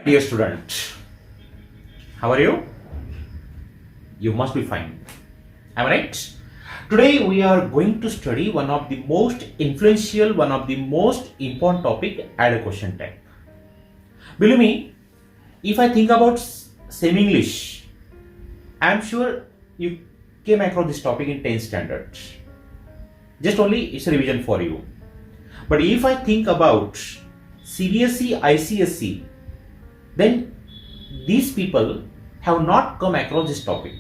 Dear student, how are you? You must be fine. Am I right? Today we are going to study one of the most influential, one of the most important topic, add a question tag. Believe me, if I think about semi-English, I am sure you came across this topic in 10th standard. Just only it's a revision for you. But if I think about CBSE, ICSE, then these people have not come across this topic.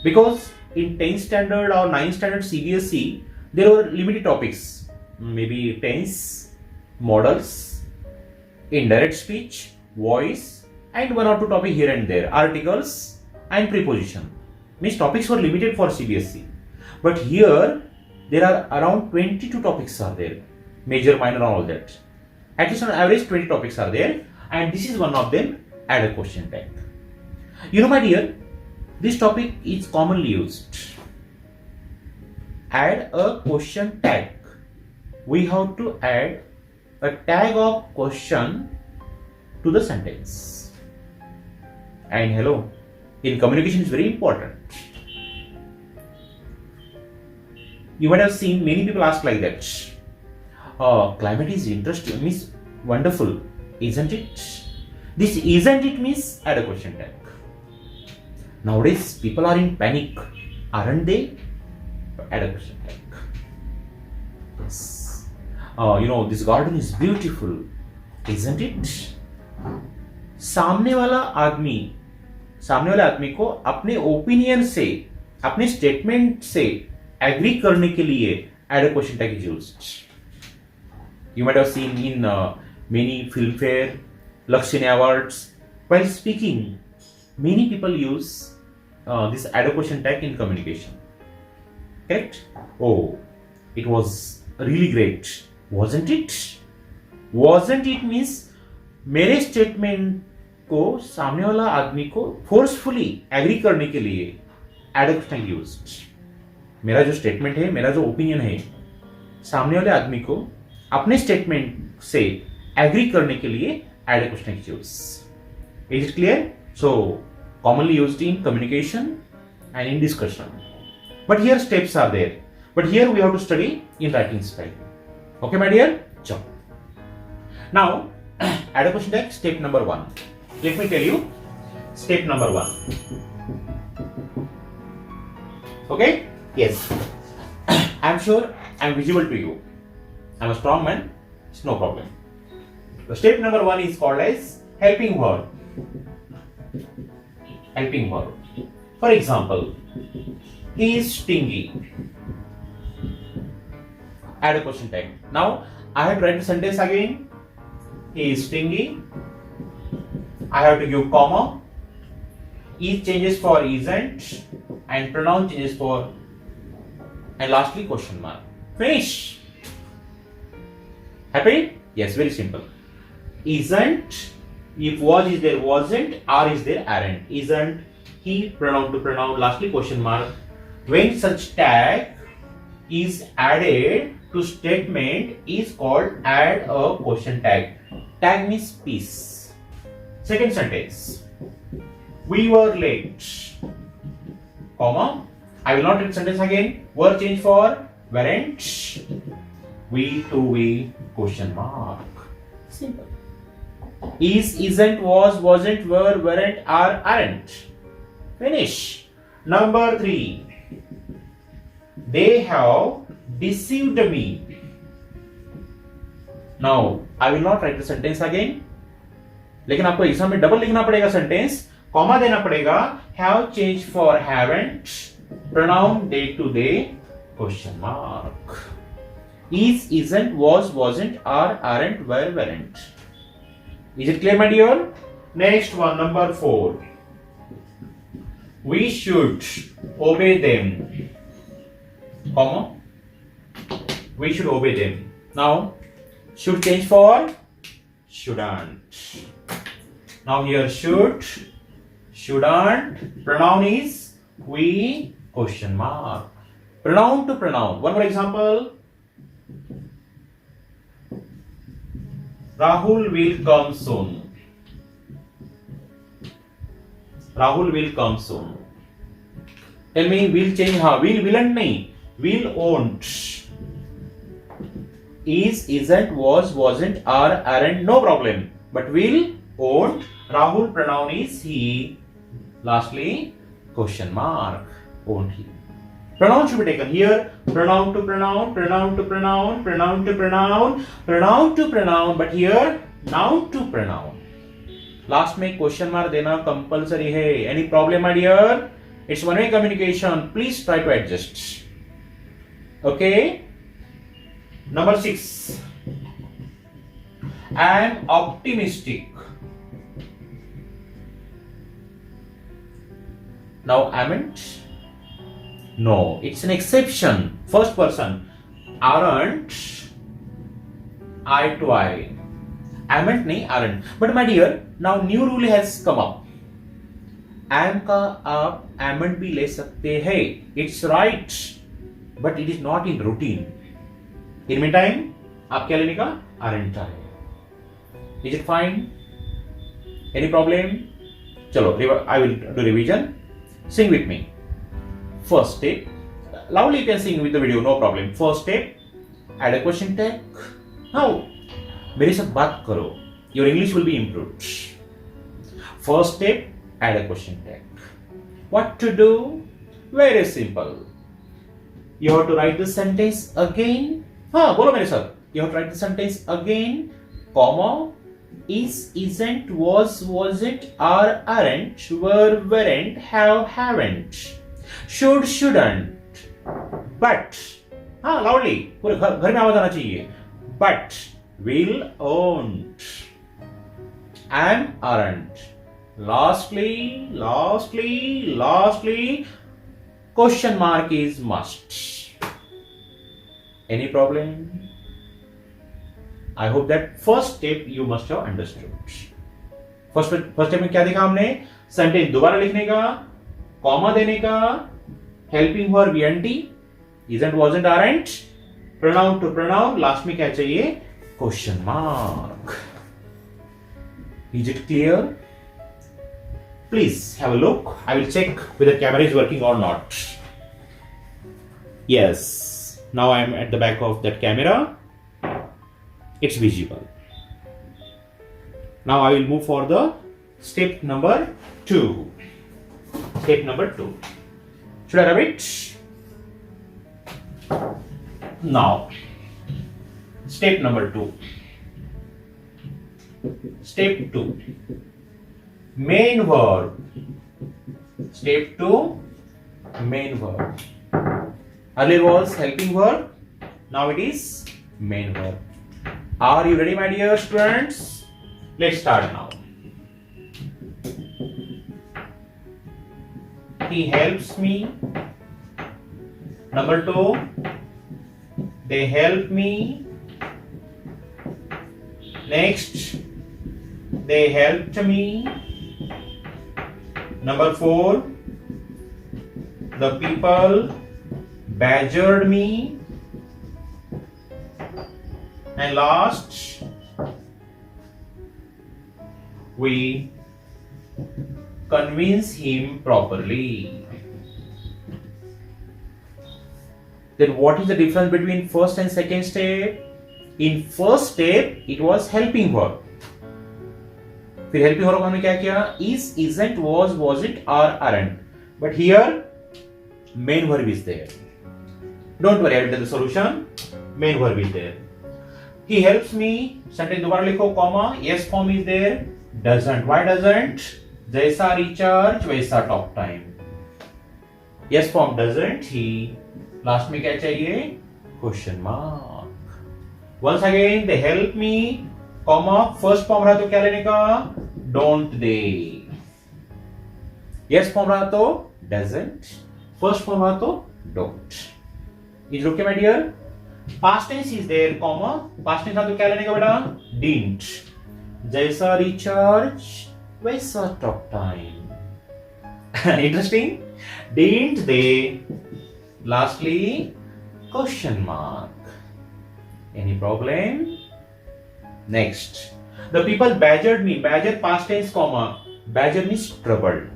Because in 10th standard or 9th standard CBSE, there were limited topics. Maybe tense, models, indirect speech, voice, and one or two topics here and there, articles and preposition. Means topics were limited for CBSE. But here, there are around 22 topics are there. Major, minor, and all that. At least on average, 20 topics are there. And this is one of them, add a question tag. You know, my dear, this topic is commonly used. Add a question tag. We have to add a tag of question to the sentence. And hello, in communication is very important. You might have seen many people ask like that. Climate is interesting, means wonderful, isn't it? This isn't it means add a question tag. Nowadays, people are in panic, aren't they? Add a question tag. Yes. This garden is beautiful, isn't it? सामने वाले आदमी को अपने opinion से, अपने statement से agree करने के लिए add a question tag is used. You might have seen in many Filmfare, Lakshmi Awards. While speaking, many people use this add a question tag in communication. Correct? Oh, it was really great, wasn't it? Wasn't it means मेरे statement को सामने वाला आदमी को forcefully agree करने के लिए add a question used. मेरा जो स्टेटमेंट है, मेरा जो ओपिनियन है, सामने वाले आदमी को अपने स्टेटमेंट से एग्री करने के लिए add a question used. Is it clear? So commonly used in communication and in discussion. But here steps are there. But here we have to study in writing style. Okay, my dear? Chao. Now, add a question tag, step number 1. Let me tell you, step number 1. Okay? Yes. I'm sure I'm visible to you. I'm a strong man. It's no problem. The step number 1 is called as helping verb. Helping verb. For example, he is stingy. Add a question tag. Now, I have to write the sentence again. He is stingy. I have to give comma. Is changes for isn't, and pronoun changes for, and lastly question mark. Finish. Happy? Yes, very simple. Isn't. If was is there, wasn't, are is there, aren't. Isn't, he, pronoun to pronoun, lastly question mark. When such tag is added to statement is called add a question tag. Tag means piece. Second sentence. We were late. Comma. I will not read sentence again. Were change for weren't. We to we question mark. Simple. Is, isn't, was, wasn't, were, weren't, are, aren't. Finish. Number 3. They have deceived me. Now, I will not write the sentence again. लेकिन आपको exam में double लिखना पड़ेगा sentence, comma देना पड़ेगा. Have changed for haven't, pronoun day to day, question mark. Is, isn't, was, wasn't, are, aren't, were, weren't. Is it clear, my dear? Next one, number 4. We should obey them. Comma. We should obey them. Now, should change for shouldn't. Now here should, shouldn't. Pronoun is we, question mark. Pronoun to pronoun. One more example. Rahul will come soon. Rahul will come soon. Tell me, will change, will and nahi, will won't, is, isn't, was, wasn't, are, aren't, no problem, but will, won't, Rahul pronoun is he, lastly question mark, won't he. Pronoun should be taken here, pronoun to pronoun, pronoun to pronoun, pronoun to pronoun, pronoun to pronoun, but here noun to pronoun. Last में question mark देना compulsory है. Any problem my dear? It's one way communication. Please try to adjust. Okay. Number 6. I am optimistic. Now aren't? No, it's an exception. First person. Aren't, I to I. Aren't नहीं, aren't. But my dear, now new rule has come up. Am का आप aren't भी ले सकते हैं. It's right, but it is not in routine. In meantime, आप क्या लेने का? Aren't है. Is it fine? Any problem? चलो, I will do revision. Sing with me. First step, loudly you can sing with the video, no problem. First step, add a question tag. Now, मेरे साथ बात करो. Your English will be improved. First step, add a question tag. What to do? Very simple. You have to write the sentence again. हाँ, बोलो मेरे साथ. You have to write the sentence again, comma, is, isn't, was, wasn't, are, aren't, were, weren't, have, haven't. Should, shouldn't, but, हाँ loudly, पूरे घर में आवाज आना चाहिए. But, will, won't, am, aren't. Lastly, question mark is must. Any problem? I hope that first step you must have understood. First step में क्या देखा हमने? सेंटेंस दोबारा लिखने का, कॉमा देने का, helping verb VNT, isn't, wasn't, aren't, pronoun to pronoun, last में क्या चाहिए? Question mark. Is it clear? Please have a look. I will check whether the camera is working or not. Yes. Now I am at the back of that camera. It's visible. Now I will move for the step number 2. Step number 2. Should I rub it? Now, step number 2. Step 2. Main verb. Step 2. Main verb. Earlier was helping verb. Now it is main verb. Are you ready, my dear students? Let's start now. He helps me. Number 2. They help me. Next. They helped me. Number 4. The people badgered me. And last, we convince him properly. Then what is the difference between first and second step? In first step, it was helping verb. फिर helping verb हमने क्या किया? Is, isn't, was, wasn't, are, aren't. But here, main verb is there. Don't worry, I will tell the solution. Main verb is there. He helps me. Sentence दोबारा लिखो, comma. Yes form is there. Doesn't. Why doesn't? जैसा recharge वैसा talk time. Yes form doesn't. He. Last में क्या चाहिए? Question mark. Once again, they help me. Comma. First form रहा तो क्या लेने का? Don't they? Yes form रहा तो doesn't. First form रहा तो don't. Is it okay, my dear? Past tense is there, comma. Past tense तो क्या लेने का बेटा? Didn't. जैसा recharge वैसा talk time. Interesting. Didn't they? Lastly, question mark. Any problem? Next. The people badgered me. Badger past tense, comma. Badger means troubled.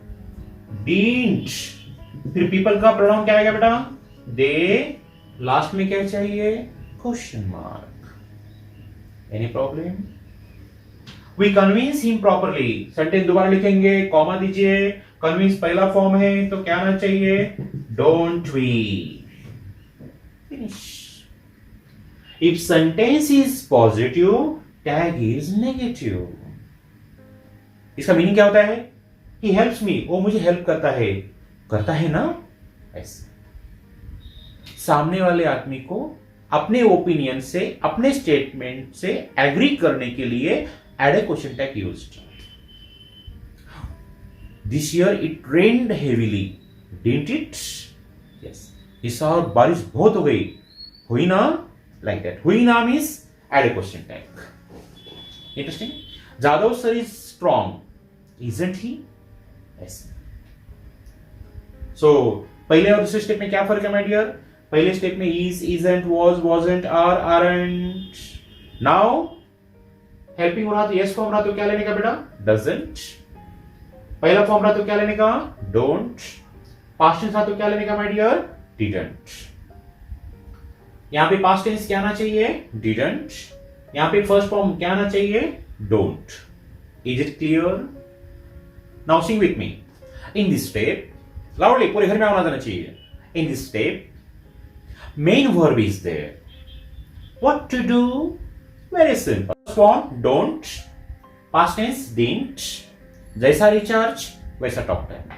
Didn't. फिर people का pronoun क्या आएगा बेटा? दे। लास्ट में क्या चाहिए? Question mark. Any problem? We convince him properly. Sentence दोबारा लिखेंगे, कॉमा दीजिए। कन्विंस पहला फॉर्म है तो क्या आना चाहिए? Don't we. Finish. If sentence is positive, tag is negative. इसका मीनिंग क्या होता है? ही हेल्प्स मी, वो मुझे हेल्प करता है ना? ऐसे सामने वाले आदमी को अपने ओपिनियन से, अपने स्टेटमेंट से एग्री करने के लिए add a question tag used. This year it rained heavily, didn't it? Yes. इस साल बारिश बहुत हो गई, हुई ना? Like that. हुई ना means add a question tag. Interesting. Jadhav sir is strong, isn't he? Yes. So पहले और दूसरे स्टेप में क्या फर्क है माय डियर? पहले स्टेप में is, isn't, was, wasn't, are, aren't. Now helping हो रहा तो yes फॉर्म रहा तो क्या लेने का बेटा? doesn't. पहला फॉर्म रहा तो क्या लेने का? don't. पास्ट टेंस रहा तो क्या लेने का माय डियर? didn't. यहां पे पास्ट टेंस क्या आना चाहिए? didn't. यहां पे फर्स्ट फॉर्म क्या आना चाहिए? don't. Is it clear? Now sing with me. In this step, loudly, पूरे घर में आवाज आना चाहिए. In this step, main verb is there. What to do? Very simple. First form, don't. Past tense, didn't. जैसा recharge, वैसा talk time.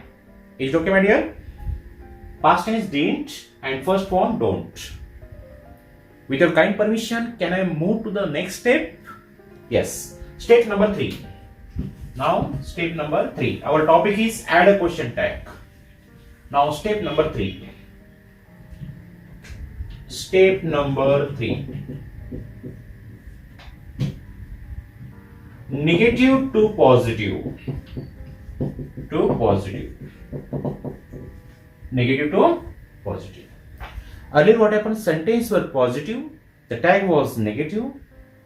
Is it okay, my dear? Past tense, didn't, and first form, don't. With your kind permission, can I move to the next step? Yes. Step number 3. Now step number 3. Our topic is add a question tag. Now step number 3. Step number 3. Negative to positive. To positive. Negative to positive. Earlier what happened? Sentence were positive. The tag was negative.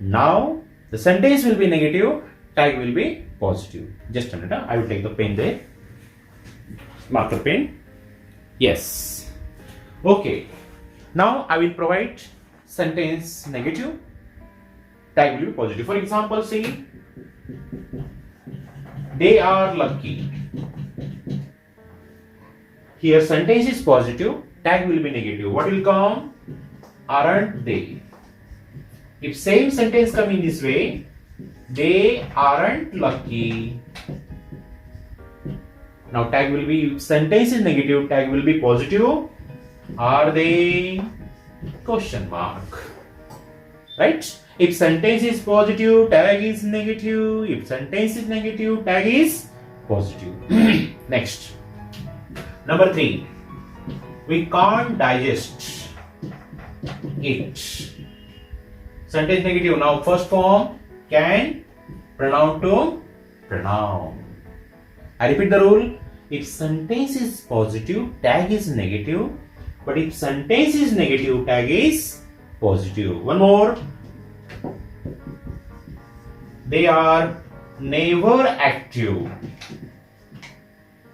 Now the sentence will be negative. Tag will be positive. Just a minute. I will take the pen there. Marker pen. Yes. Okay. Now I will provide sentence negative. Tag will be positive. For example, say they are lucky. Here sentence is positive. Tag will be negative. What will come? Aren't they? If same sentence come in this way, they aren't lucky. Now tag will be, sentence is negative, tag will be positive. Are they? Question mark. Right? If sentence is positive, tag is negative. If sentence is negative, tag is positive. Next. Number 3. We can't digest it. Sentence negative. Now first form, can, pronoun to pronoun. I repeat the rule. If sentence is positive, tag is negative. But if sentence is negative, tag is positive. One more. They are never active.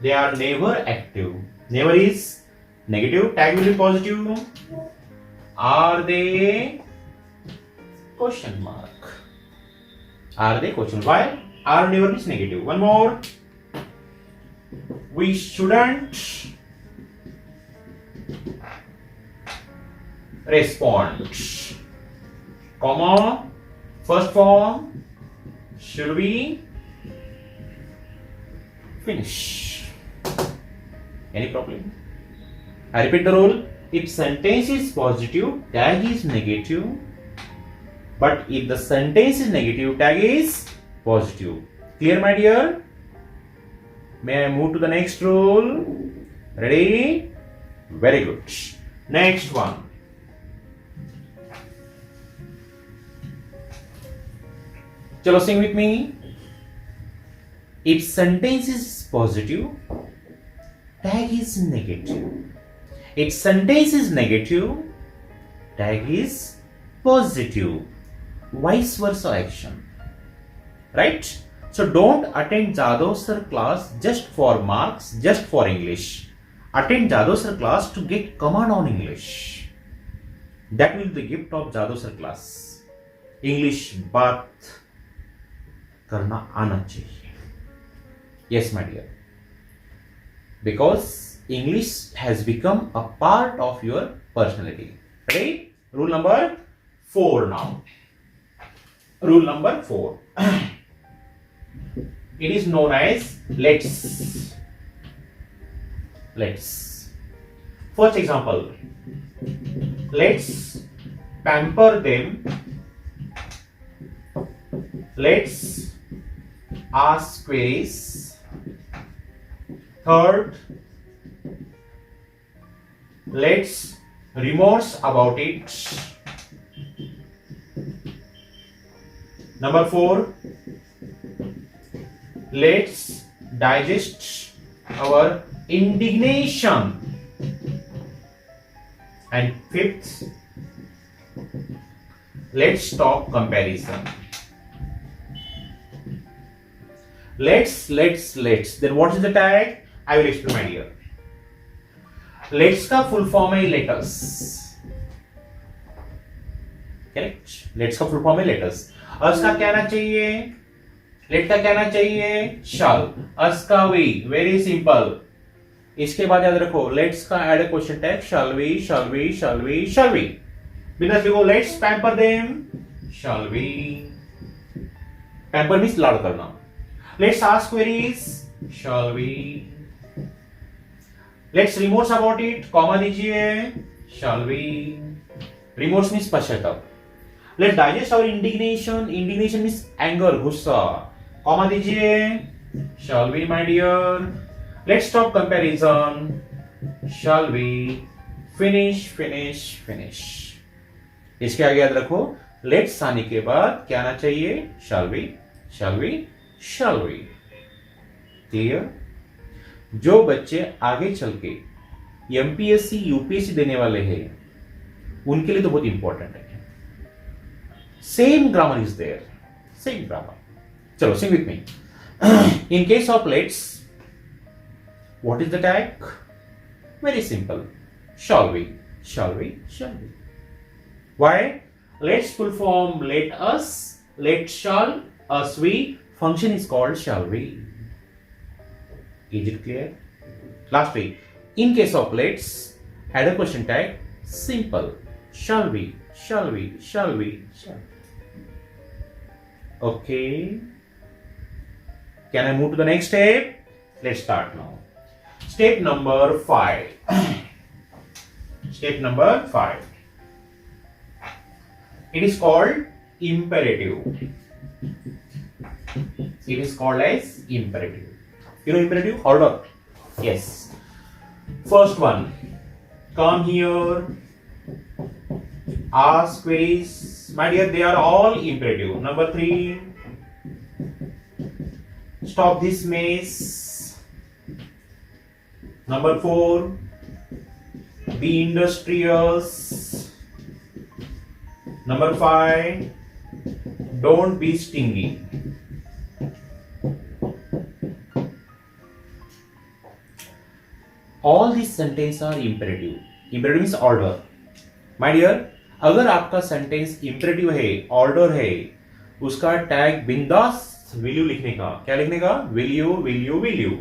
They are never active. Never is negative, tag will be positive. Are they? Question mark. Are they? Question. Why? Are never is negative. One more. We shouldn't respond. Comma. First form. Should we? Finish. Any problem? I repeat the rule. If sentence is positive, tag is negative. But if the sentence is negative, tag is positive. Clear, my dear? May I move to the next rule? Ready? Very good. Next one. Chalo, sing with me. If sentence is positive, tag is negative. If sentence is negative, tag is positive. Vice versa action. Right? So don't attend Jadhav sir class just for marks, just for English. Attend Jadhav sir class to get command on English. That will be the gift of Jadhav sir class. English बात करना आना चाहिए. Yes, my dear. Because English has become a part of your personality. Ready? Rule number 4 now. Rule number 4. It is known as let's. First example. Let's pamper them. Let's ask queries. Third, let's remorse about it. Number 4, let's digest our indignation. And 5th, let's stop comparison. Let's. Then what is the tag? I will explain, my dear. Let's का full form है let us. Correct? Let's का full form है let us. Us का क्या आना चाहिए? Let का क्या आना चाहिए? Shall. Us का we. Very simple. इसके बाद याद रखो. Let's का add a question tag. Shall we? बिना लिखो let's pamper them. Shall we? Pamper means लाड़ करना. Let's ask queries. Shall we? Let's remorse about it. Comma दीजिए. Shall we? Remorse means पश्चाताप. Let's digest our indignation. Indignation means anger, गुस्सा. Comma दीजिए. Shall we, my dear? Let's stop comparison. Shall we? Finish. इसके आगे याद रखो. Let's आने के बाद क्या आना चाहिए? Shall we? Clear? जो बच्चे आगे चल के एमपीएससी यूपीएससी देने वाले हैं उनके लिए तो बहुत इंपॉर्टेंट है. Same grammar is there. चलो sing with me. In case of let's what is the tag? Very simple. Shall we. Why? Let's full form let us, let shall, us we. Function is called shall we. Is it clear? Lastly, in case of let's, add a question tag. Simple. Shall we? Okay. Can I move to the next step? Let's start now. Step number 5. It is called imperative. It is called as imperative. You know imperative? Order. Yes. First one. Come here. Ask queries. My dear, they are all imperative. Number 3. Stop this mess. Number 4. Be industrious. Number 5. Don't be stingy. All these sentences are imperative. Imperative means order. My dear, अगर आपका sentence imperative है, order है, उसका tag बिंदास will you लिखने का. क्या लिखने का? Will you.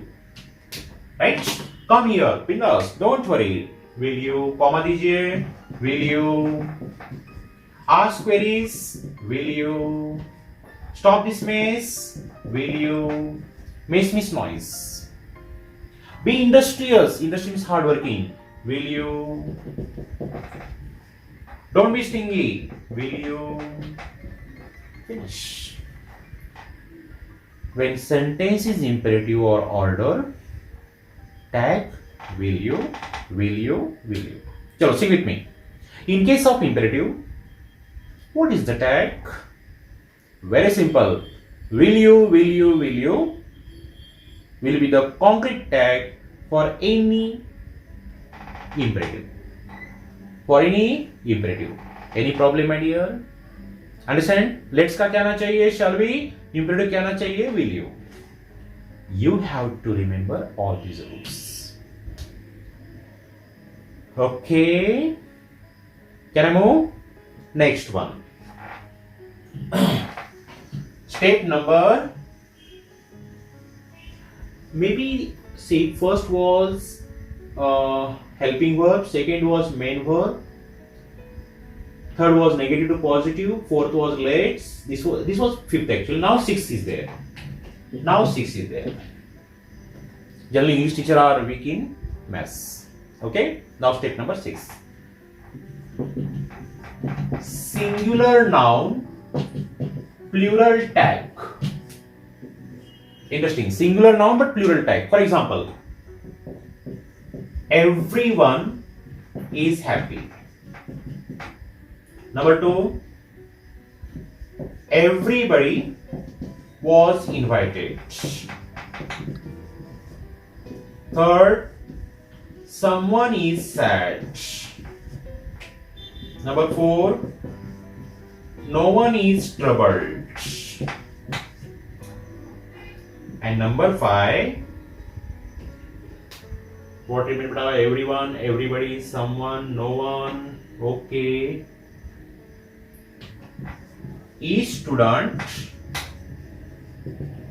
Right? Come here, बिंदास. Don't worry. Will you? Comma दीजिए. Will you? Ask queries. Will you? Stop this mess. Will you? Mess means noise. Be industrious. Industry means hardworking. Will you? Don't be stingy. Will you? Finish. When sentence is imperative or order, tag will you. Chalo, sing with me. In case of imperative, what is the tag? Very simple. Will you will be the concrete tag for any imperative. Any problem, my dear? Understand? Let's का क्या आना चाहिए? Shall we? Imperative क्या आना चाहिए? Will you? You have to remember all these rules. Okay. Can I move? Next one. Step number, maybe see, first was helping verb, second was main verb, third was negative to positive, fourth was let's. This was fifth actually. Now sixth is there. Now 6 is there. Generally, English teacher are weak in maths. Okay. Now step number 6. Singular noun, plural tag. Interesting. Singular noun but plural tag. For example, everyone is happy. Number 2, everybody was invited. Third, someone is sad. Number 4, no one is troubled. And number 5, what do you mean by everyone, everybody, someone, no one? Okay. Each student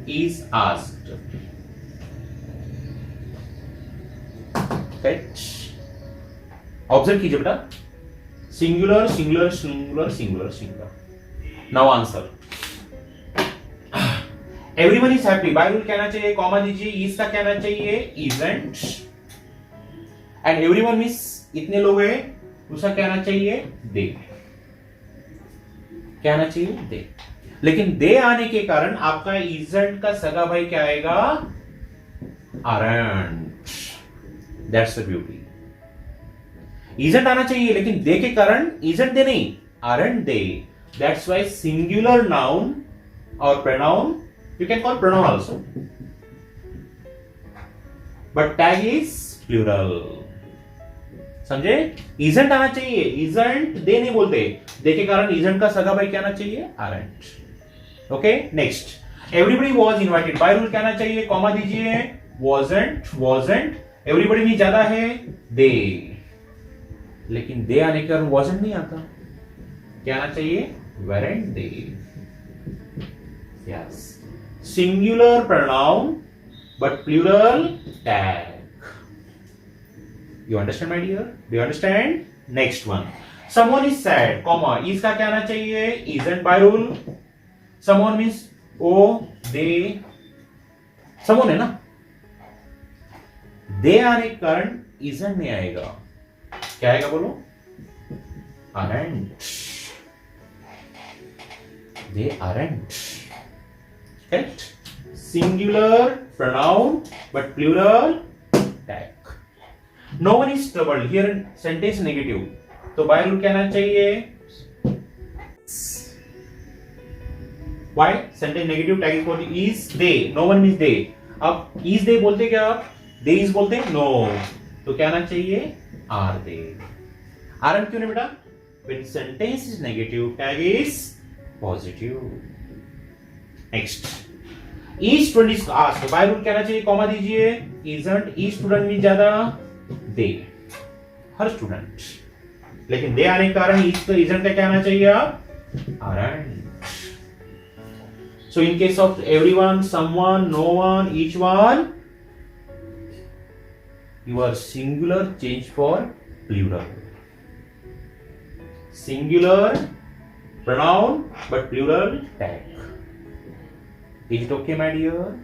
is asked. Right? Observe कीजिए बेटा. Singular, singular, singular, singular, singular. Now answer. Everyone is happy. By rule कहना चाहिए, comma दीजिए. Is का कहना चाहिए isn't. And everyone means इतने लोग हैं. उसका कहना चाहिए they. कहना चाहिए they. लेकिन दे आने के कारण आपका इजेंट का सगा भाई क्या आएगा? aren't. That's the beauty. Isn't आना चाहिए लेकिन दे के कारण इजेंट दे नहीं, aren't they. That's why singular noun or pronoun, you can call pronoun also, but tag is plural. समझे? इजेंट आना चाहिए, इजेंट दे नहीं बोलते, दे के कारण इजेंट का सगा भाई क्या आना चाहिए? aren't. Okay. Next, everybody was invited. By rule कहना चाहिए, कॉमा दीजिए, wasn't. एवरीबडी में ज्यादा है दे, लेकिन दे आने के कारण wasn't नहीं आता, क्या आना चाहिए? weren't they. Yes. Singular pronoun but plural tag. You understand, my dear? Do you understand? Next one. Someone is sad, comma, is का क्या आना चाहिए? Isn't by rule. Someone means they. Someone है ना? they आने के कारण isn't नहीं आएगा, क्या आएगा बोलो? aren't. They aren't. Correct? Singular pronoun but plural tag. No one is troubled. Here sentence negative. तो by rule क्या आना चाहिए? Why? Sentence negative tag is for is they. No one means they. अब is they बोलते क्या आप? They is बोलते no. तो क्या आना चाहिए? Are they. Aren't क्यों नहीं बेटा? When sentence is negative, tag is positive. Next. Each student is asked. By rule क्या आना चाहिए? कॉमा दीजिए. Isn't. Each student में ज्यादा they. Her student. लेकिन they आने के कारण isn't का क्या आना चाहिए आप? Aren't. So in case of everyone, someone, no one, each one, your singular change for plural. Singular pronoun but plural tag. Is it okay, my dear?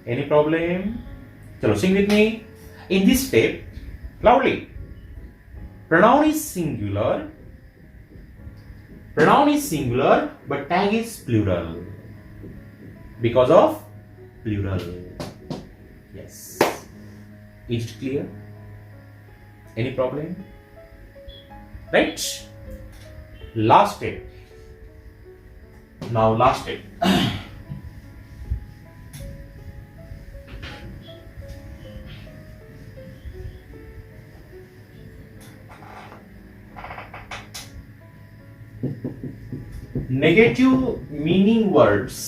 Any problem? Chalo, sing with me. In this step, loudly. Pronoun is singular. Pronoun is singular but tag is plural. Because of plural. Yes. Is it clear? Any problem? Right? Last step. Now last step. Negative meaning words.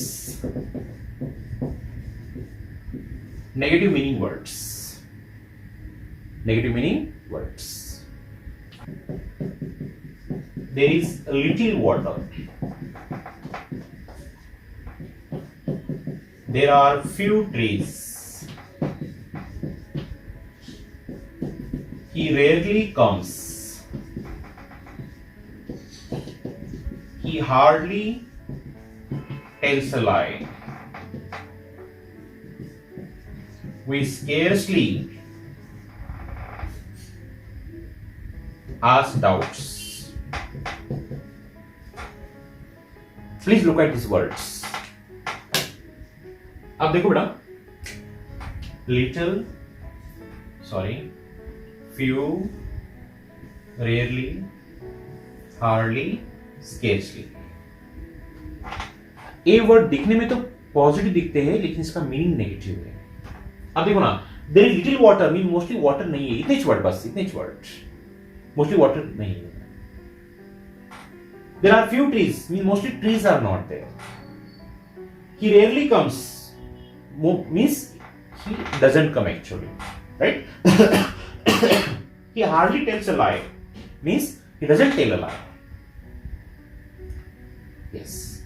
Negative meaning words. Negative meaning words. There is a little water. There are few trees. He rarely comes. He hardly tells a lie. We scarcely ask doubts. Please look at these words. अब देखो बेटा, little, sorry, few, rarely, hardly, scarcely. ये word दिखने में तो positive दिखते हैं लेकिन इसका मीनिंग नेगेटिव है. अब देखो ना, there is little water mean mostly water नहीं है. इतने वर्ड, बस इतने वर्ड, मोस्टली वाटर नहीं है. There are few trees mean mostly trees are not there. He rarely comes means he doesn't come actually, right? He hardly tells a lie means he doesn't tell a lie. Yes.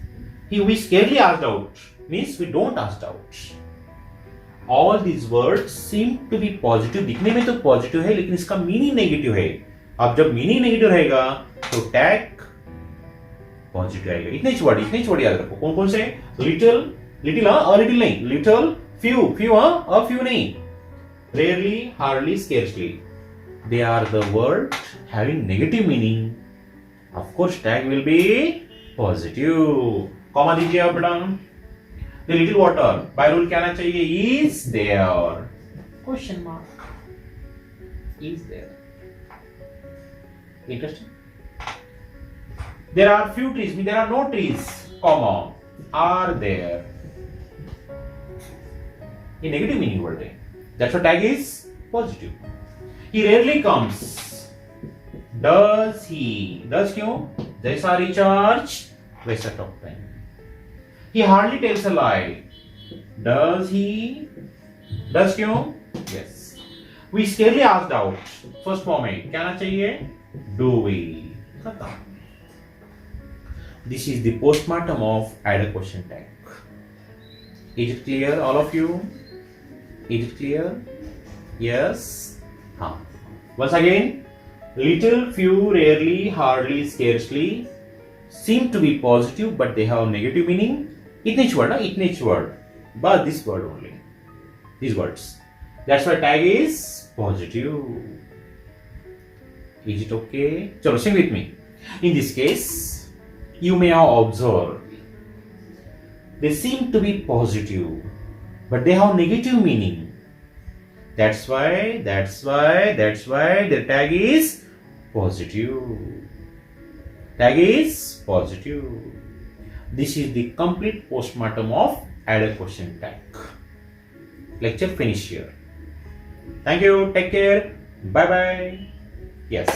We scarcely ask doubt means we don't ask doubts. All these words seem to be positive. दिखने में तो positive है लेकिन इसका meaning negative है. अब जब meaning negative रहेगा तो टैग पॉजिटिव आएगा. इतने वर्ड याद रखो. कौन कौन से? लिटिल, लिटिल हाँ, लिटिल नहीं, लिटिल, few, few हाँ, few नहीं, rarely, hardly, scarcely. They are the word having negative meaning. Of course, tag will be positive. Comma दीजिए आप बेटा. The little water by rule क्या आना चाहिए? Is there? Question mark. Is there? Interesting. There are few trees. There are no trees. Comma. Are there? ये negative meaning word है. That's why tag is positive. He rarely comes. Does he, does क्यों? जैसा recharge वैसा talk time. He hardly tells a lie. Does he, does क्यों? Yes. We scarcely asked out. First form है क्या आना चाहिए? Do we. खत्म. This is the postmortem of add a question tag. Is it clear, all of you? Is it clear? Yes. Once again, little, few, rarely, hardly, scarcely seem to be positive, but they have negative meaning. इतने word, इतने word, but this word only. These words. That's why tag is positive. Is it okay? चलो, sing with me. In this case, you may have observed. They seem to be positive, but they have negative meaning. That's why the tag is positive. Tag is positive. This is the complete postmortem of add a question tag. Lecture finished here. Thank you. Take care. Bye bye. Yes.